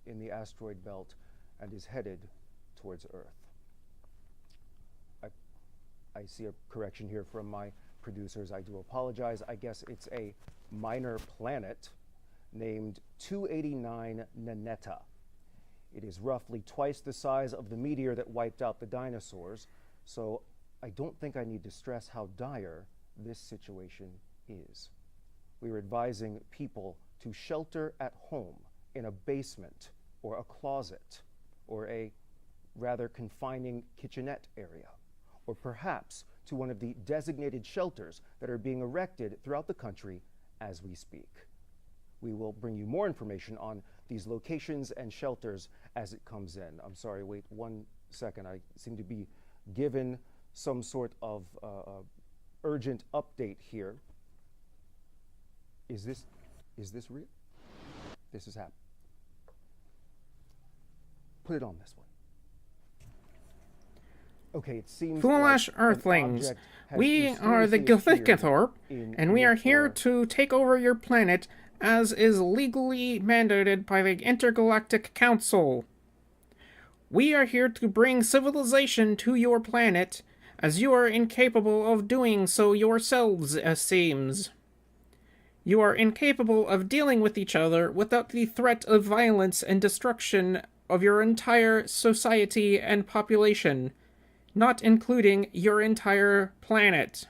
in the asteroid belt and is headed towards Earth. I see a correction here from my producers. I do apologize. I guess it's a minor planet named 289 Nanetta. It is roughly twice the size of the meteor that wiped out the dinosaurs, so I don't think I need to stress how dire this situation is. We are advising people to shelter at home in a basement or a closet or a rather confining kitchenette area, or perhaps to one of the designated shelters that are being erected throughout the country as we speak. We will bring you more information on these locations and shelters as it comes in. I'm sorry, wait 1 second. I seem to be given some sort of urgent update here. Is this real? This is happening. Put it on this one. Okay, it seems Foolish like Earthlings, an object has we are the mysteriously appeared Githickathorp, in and we are your here to take over your planet as is legally mandated by the Intergalactic Council. We are here to bring civilization to your planet, as you are incapable of doing so yourselves, it seems. You are incapable of dealing with each other without the threat of violence and destruction of your entire society and population, not including your entire planet.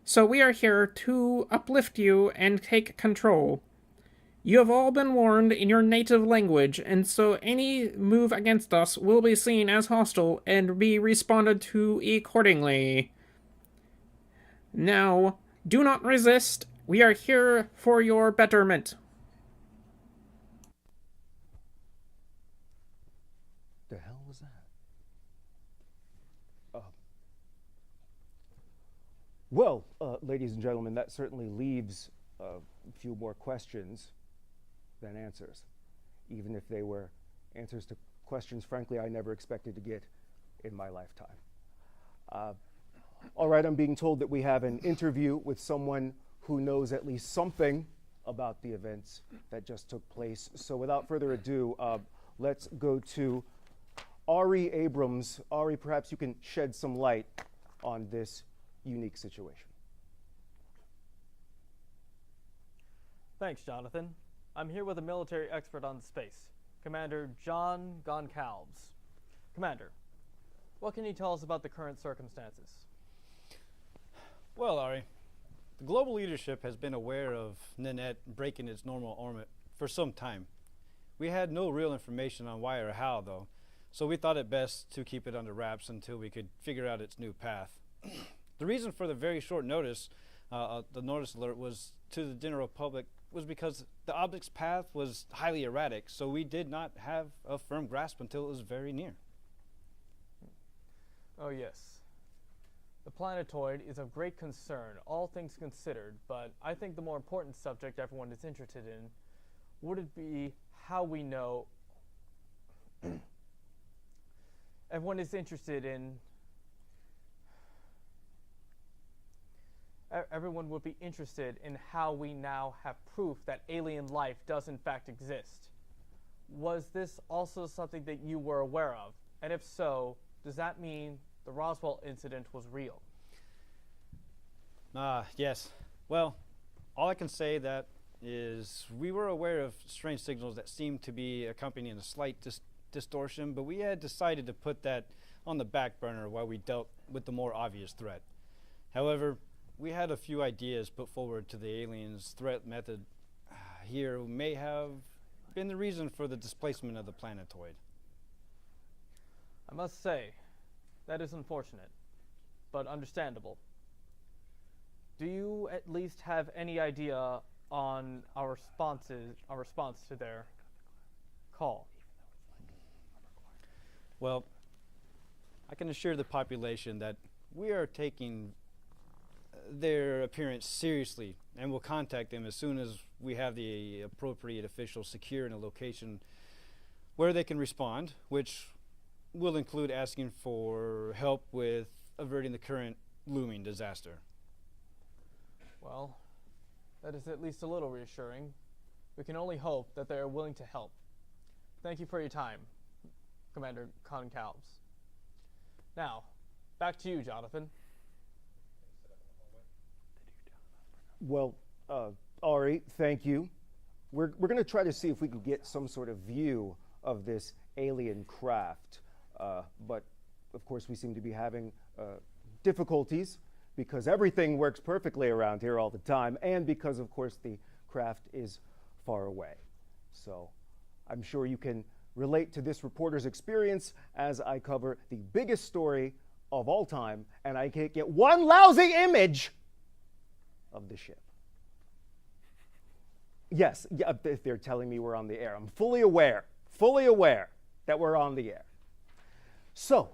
So we are here to uplift you and take control. You have all been warned in your native language, and so any move against us will be seen as hostile and be responded to accordingly. Now, do not resist. We are here for your betterment. The hell was that? Well, ladies and gentlemen, that certainly leaves a few more questions than answers, even if they were answers to questions, frankly, I never expected to get in my lifetime. All right, I'm being told that we have an interview with someone who knows at least something about the events that just took place. So without further ado, let's go to Ari Abrams. Ari, perhaps you can shed some light on this unique situation. Thanks, Jonathan. I'm here with a military expert on space, Commander John Goncalves. Commander, what can you tell us about the current circumstances? Well, Ari, the global leadership has been aware of Nanette breaking its normal orbit for some time. We had no real information on why or how, though, so we thought it best to keep it under wraps until we could figure out its new path. The reason for the very short notice, the notice alert was to the general public, was because the object's path was highly erratic, so we did not have a firm grasp until it was very near. Oh yes. The planetoid is of great concern, all things considered, but I think the more important subject everyone is interested in would it be how we know everyone is interested in everyone would be interested in how we now have proof that alien life does in fact exist. Was this also something that you were aware of? And if so, does that mean the Roswell incident was real? Yes. Well, all I can say that is we were aware of strange signals that seemed to be accompanying a slight distortion, but we had decided to put that on the back burner while we dealt with the more obvious threat. However, we had a few ideas put forward to the aliens' threat method here may have been the reason for the displacement of the planetoid. I must say, that is unfortunate, but understandable. Do you at least have any idea on our response to their call? Well, I can assure the population that we are taking their appearance seriously and will contact them as soon as we have the appropriate officials secure in a location where they can respond, which will include asking for help with averting the current looming disaster. Well, that is at least a little reassuring. We can only hope that they are willing to help. Thank you for your time, Commander Concalves. Now, back to you, Jonathan. Well, Ari, thank you. We're going to try to see if we can get some sort of view of this alien craft. But, of course, we seem to be having difficulties because everything works perfectly around here all the time, and because, of course, the craft is far away. So I'm sure you can relate to this reporter's experience as I cover the biggest story of all time, and I can't get one lousy image of the ship. Yes, yeah, they're telling me we're on the air. I'm fully aware that we're on the air. So,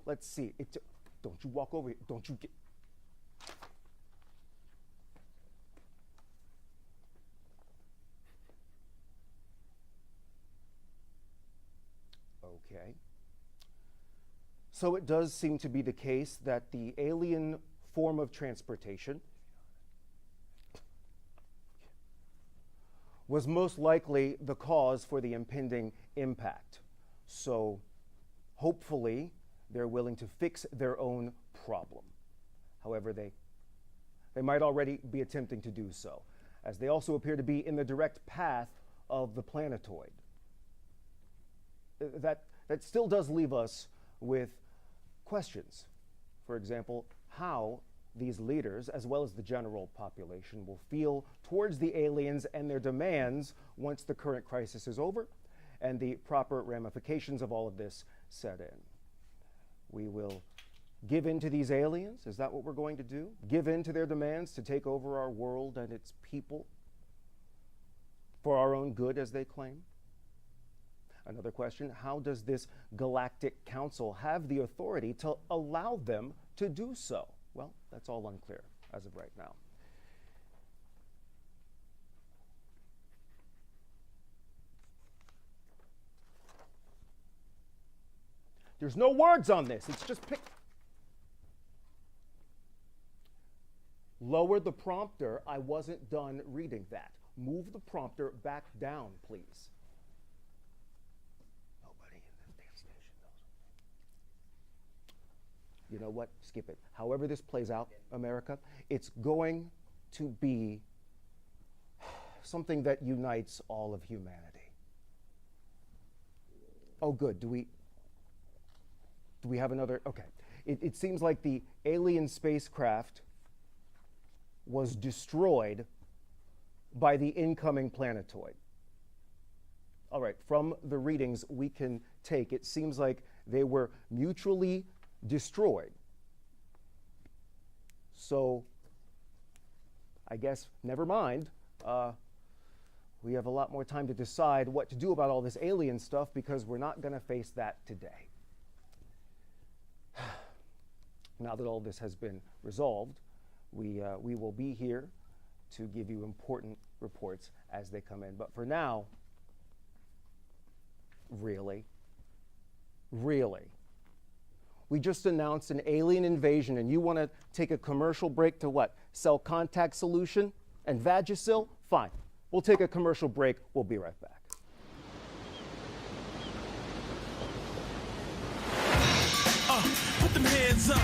let's see. Don't you walk over here. Don't you get... Okay. So it does seem to be the case that the alien form of transportation was most likely the cause for the impending impact. So hopefully they're willing to fix their own problem. However, they might already be attempting to do so, as they also appear to be in the direct path of the planetoid. That still does leave us with questions. For example, how these leaders, as well as the general population, will feel towards the aliens and their demands once the current crisis is over and the proper ramifications of all of this set in. We will give in to these aliens? Is that what we're going to do? Give in to their demands to take over our world and its people for our own good, as they claim? Another question, how does this galactic council have the authority to allow them to do so? Well, that's all unclear as of right now. There's no words on this. It's just pick. Lower the prompter. I wasn't done reading that. Move the prompter back down, please. Nobody in this damn station knows. You know what? Skip it. However this plays out, America, it's going to be something that unites all of humanity. Oh, good. Do we have another? Okay. It seems like the alien spacecraft was destroyed by the incoming planetoid. All right, from the readings we can take, it seems like they were mutually destroyed. So, I guess, never mind. We have a lot more time to decide what to do about all this alien stuff because we're not going to face that today. Now that all this has been resolved, we will be here to give you important reports as they come in. But for now, really? We just announced an alien invasion, and you want to take a commercial break to what? Sell contact solution and Vagisil? Fine. We'll take a commercial break. We'll be right back. Put them hands up.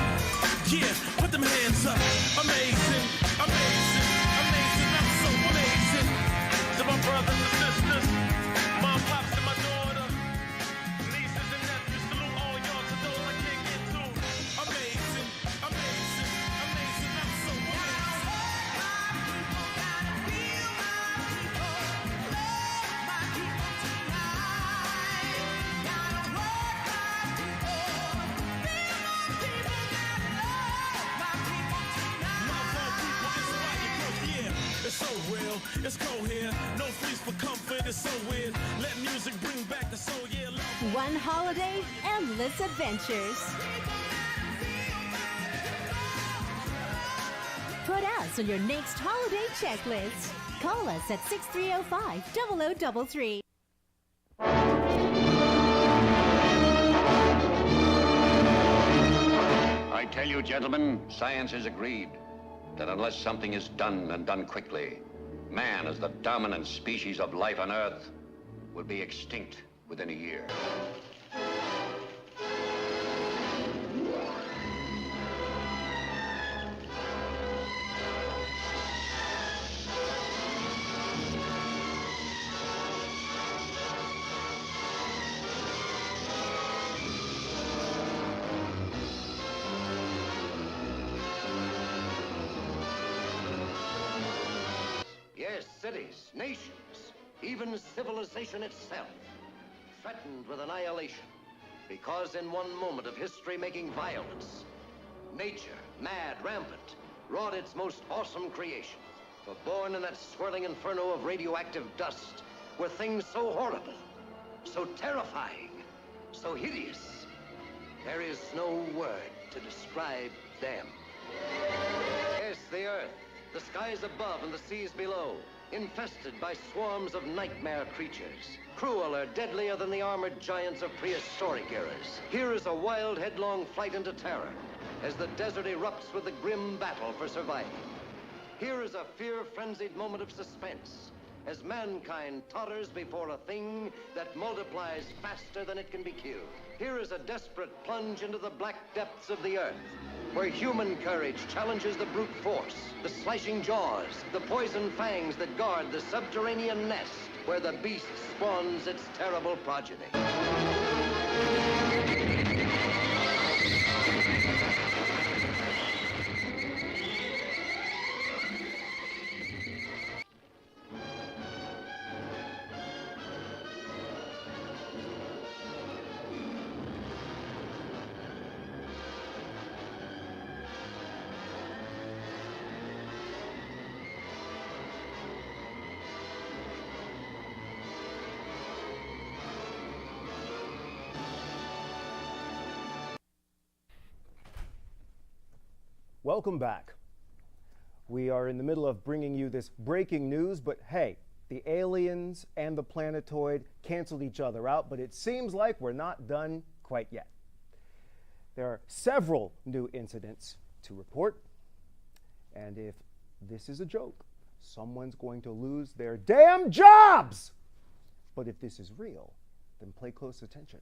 Yeah, put them hands up. Amazing, amazing, amazing. I'm so amazing. To my brothers and sisters, mom, pops, and my daughter, nieces and nephews, salute all y'all to those I can't get to. Amazing, amazing, amazing. I'm so amazing. It's so real, it's cold here. No fees for comfort, it's so weird. Let music bring back the soul, yeah. One holiday, endless adventures. Put us on your next holiday checklist. Call us at 6305-0033. I tell you, gentlemen, science has agreed that unless something is done and done quickly, man, as the dominant species of life on Earth, will will be extinct within a year. Yes, cities, nations, even civilization itself, threatened with annihilation, because in one moment of history-making violence, nature, mad, rampant, wrought its most awesome creation. For born in that swirling inferno of radioactive dust were things so horrible, so terrifying, so hideous. There is no word to describe them. Yes, the earth, the skies above and the seas below, infested by swarms of nightmare creatures, crueler, deadlier than the armored giants of prehistoric eras. Here is a wild, headlong flight into terror as the desert erupts with the grim battle for survival. Here is a fear-frenzied moment of suspense as mankind totters before a thing that multiplies faster than it can be killed. Here is a desperate plunge into the black depths of the earth, where human courage challenges the brute force, the slashing jaws, the poison fangs that guard the subterranean nest, where the beast spawns its terrible progeny. Welcome back. We are in the middle of bringing you this breaking news, but hey, the aliens and the planetoid canceled each other out, but it seems like we're not done quite yet. There are several new incidents to report, and if this is a joke, someone's going to lose their damn jobs! But if this is real, then pay close attention,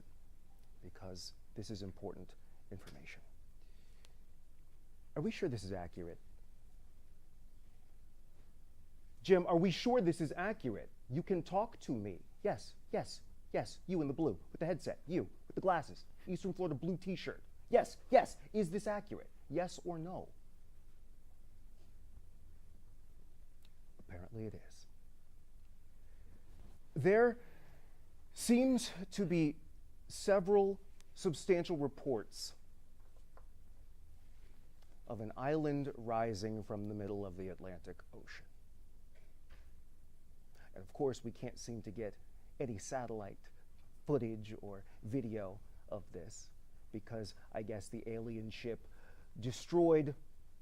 because this is important information. Are we sure this is accurate? Jim, are we sure this is accurate? You can talk to me. Yes, yes, yes. You in the blue with the headset. You with the glasses. Eastern Florida blue t-shirt. Yes, yes. Is this accurate? Yes or no? Apparently it is. There seems to be several substantial reports of an island rising from the middle of the Atlantic Ocean. And of course, we can't seem to get any satellite footage or video of this because I guess the alien ship destroyed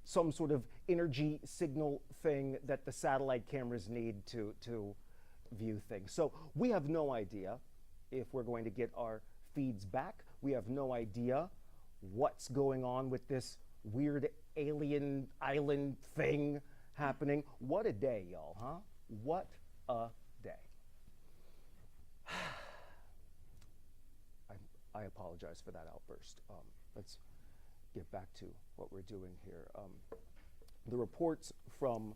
some sort of energy signal thing that the satellite cameras need to view things. So we have no idea if we're going to get our feeds back. We have no idea what's going on with this weird alien island thing happening. What a day, y'all, huh? What a day. I apologize for that outburst. Let's get back to what we're doing here. The reports from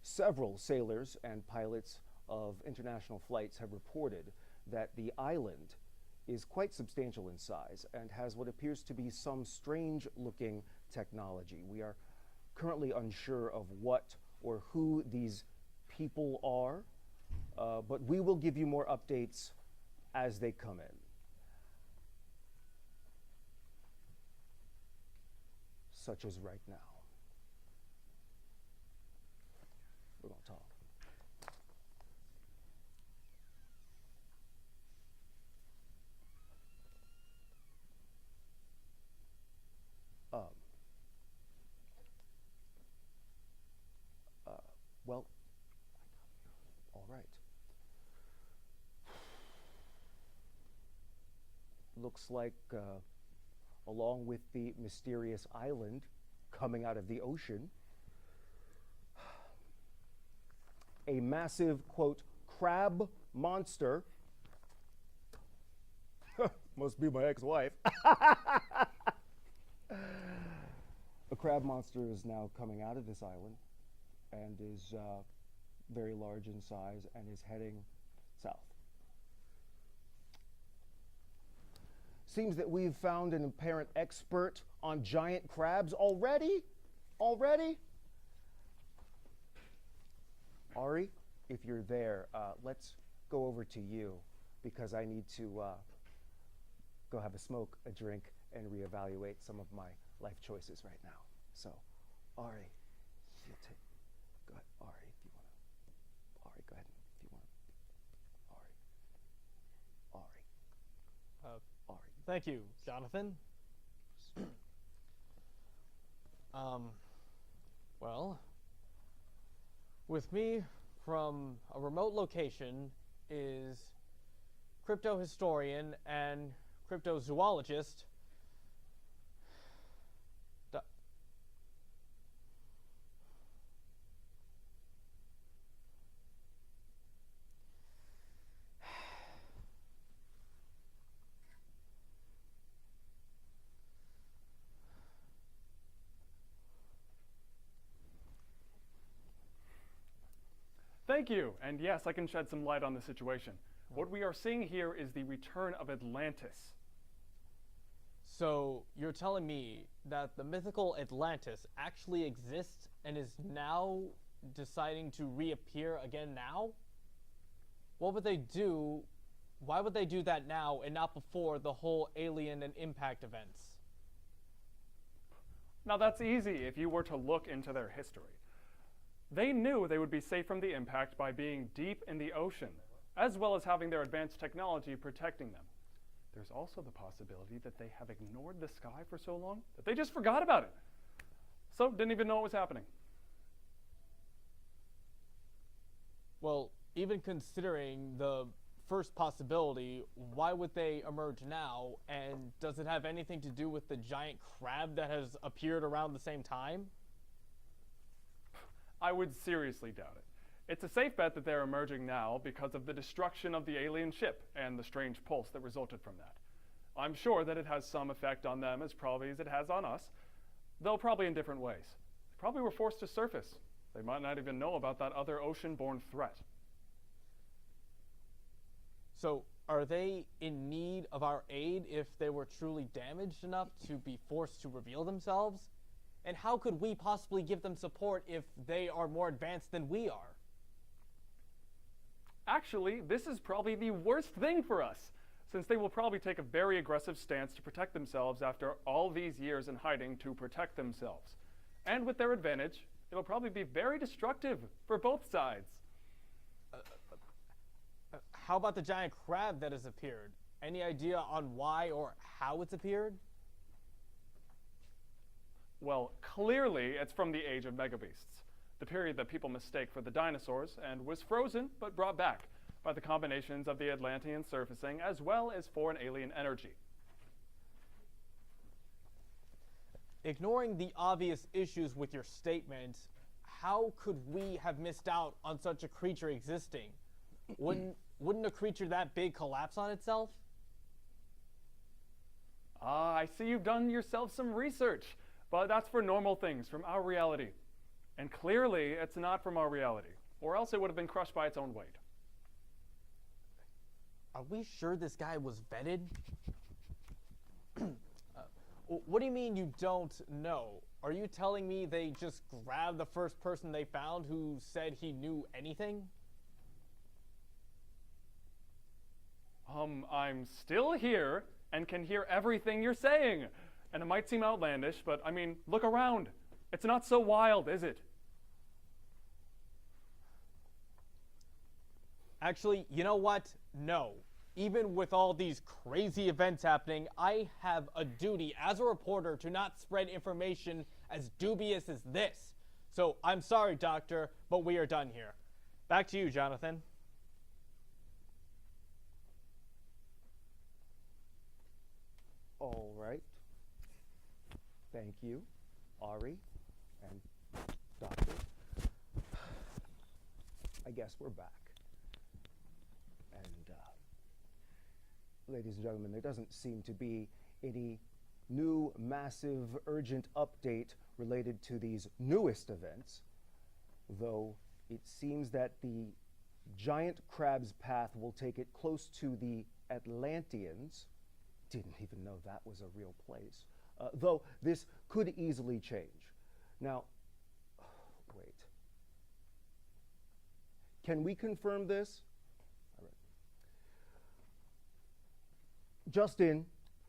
several sailors and pilots of international flights have reported that the island is quite substantial in size and has what appears to be some strange-looking technology. We are currently unsure of what or who these people are, but we will give you more updates as they come in. Such as right now. We're going to talk. Well, all right. Looks like, along with the mysterious island coming out of the ocean, a massive, quote, crab monster supposed to be my ex-wife. A crab monster is now coming out of this island and is very large in size and is heading south. Seems that we've found an apparent expert on giant crabs already? Ari, if you're there, let's go over to you because I need to go have a smoke, a drink, and reevaluate some of my life choices right now. So, Ari, you take. Go ahead, Ari, if you want to. Ari, go ahead if you want to. Ari. Thank you, Jonathan. Well, with me from a remote location is crypto historian and cryptozoologist Thank you, and yes, I can shed some light on the situation. What we are seeing here is the return of Atlantis. So you're telling me that the mythical Atlantis actually exists and is now deciding to reappear again now? What would they do? Why would they do that now and not before the whole alien and impact events? Now that's easy if you were to look into their history. They knew they would be safe from the impact by being deep in the ocean, as well as having their advanced technology protecting them. There's also the possibility that they have ignored the sky for so long that they just forgot about it. So didn't even know it was happening. Well, even considering the first possibility, why would they emerge now? And does it have anything to do with the giant crab that has appeared around the same time? I would seriously doubt it. It's a safe bet that they're emerging now because of the destruction of the alien ship and the strange pulse that resulted from that. I'm sure that it has some effect on them as probably as it has on us, though probably in different ways. They probably were forced to surface. They might not even know about that other ocean-borne threat. So are they in need of our aid if they were truly damaged enough to be forced to reveal themselves? And how could we possibly give them support if they are more advanced than we are? Actually, this is probably the worst thing for us, since they will probably take a very aggressive stance to protect themselves after all these years in hiding to protect themselves. And with their advantage, it'll probably be very destructive for both sides. How about the giant crab that has appeared? Any idea on why or how it's appeared? Well, clearly it's from the age of megabeasts, the period that people mistake for the dinosaurs and was frozen but brought back by the combinations of the Atlantean surfacing as well as foreign alien energy. Ignoring the obvious issues with your statement, how could we have missed out on such a creature existing? Wouldn't a creature that big collapse on itself? Ah, I see you've done yourself some research. But that's for normal things from our reality. And clearly, it's not from our reality, or else it would have been crushed by its own weight. Are we sure this guy was vetted? What do you mean you don't know? Are you telling me they just grabbed the first person they found who said he knew anything? I'm still here and can hear everything you're saying. And it might seem outlandish, but I mean, look around. It's not so wild, is it? Actually, you know what? No. Even with all these crazy events happening, I have a duty as a reporter to not spread information as dubious as this. So I'm sorry, Doctor, but we are done here. Back to you, Jonathan. All right. Thank you, Ari and Doctor. I guess we're back. And ladies and gentlemen, there doesn't seem to be any new, massive, urgent update related to these newest events, though it seems that the giant crab's path will take it close to the Atlanteans. Didn't even know that was a real place. Though this could easily change. Now, wait. Can we confirm this? All right. Just in,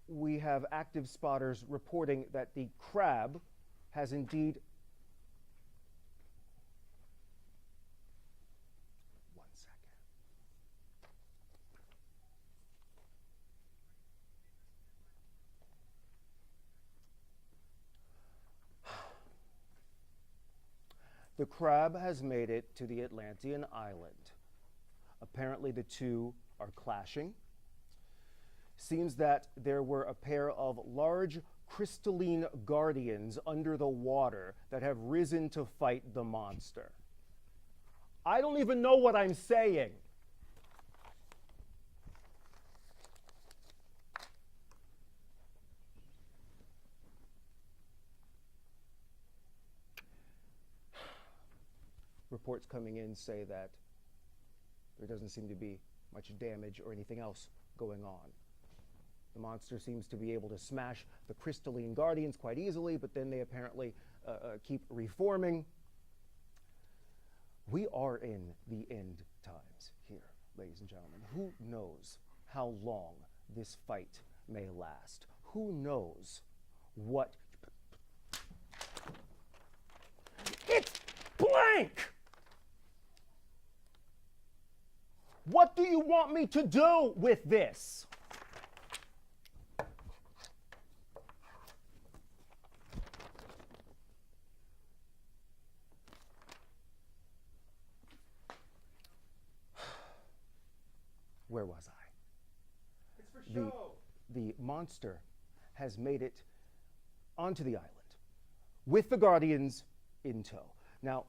we have active spotters reporting that the crab has indeed. One second. The crab has made it to the Atlantean island. Apparently the two are clashing. Seems that there were a pair of large crystalline guardians under the water that have risen to fight the monster. I don't even know what I'm saying. Reports coming in say that there doesn't seem to be much damage or anything else going on. The monster seems to be able to smash the crystalline guardians quite easily, but then they apparently keep reforming. We are in the end times here, ladies and gentlemen. Who knows how long this fight may last? Who knows what... It's blank! What do you want me to do with this? Where was I? It's for show. The monster has made it onto the island with the Guardians in tow. Now,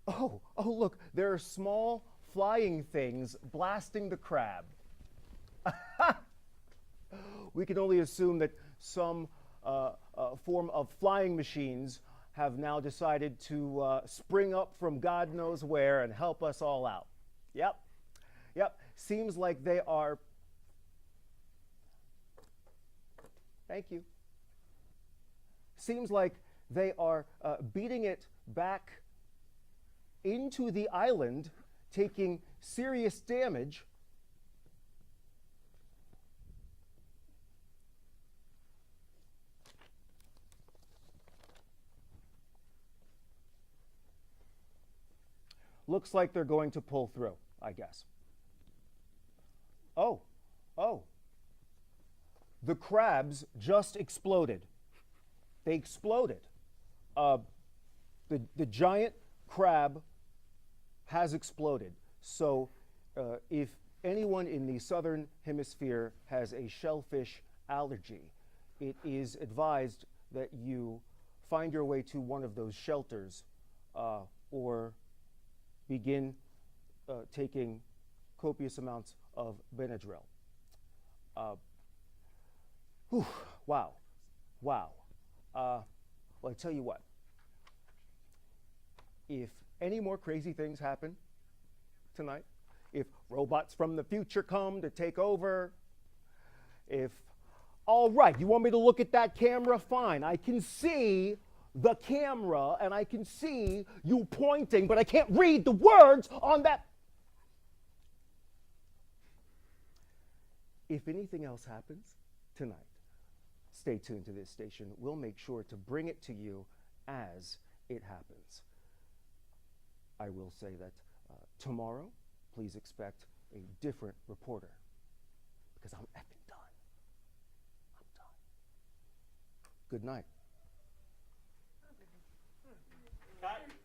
oh, look, there are small flying things blasting the crab. We can only assume that some form of flying machines have now decided to spring up from God knows where and help us all out. Yep. Seems like they are... Thank you. Seems like they are beating it back into the island, taking serious damage. Looks like they're going to pull through, I guess. Oh. The crabs just exploded. They exploded. The giant crab has exploded. So if anyone in the southern hemisphere has a shellfish allergy, it is advised that you find your way to one of those shelters or begin taking copious amounts of Benadryl. Wow. Well, I tell you what. If any more crazy things happen tonight, if robots from the future come to take over, all right, you want me to look at that camera? Fine. I can see the camera and I can see you pointing, but I can't read the words on that. If anything else happens tonight, stay tuned to this station. We'll make sure to bring it to you as it happens. I will say that tomorrow, please expect a different reporter because I'm effing done. I'm done. Good night. Cut.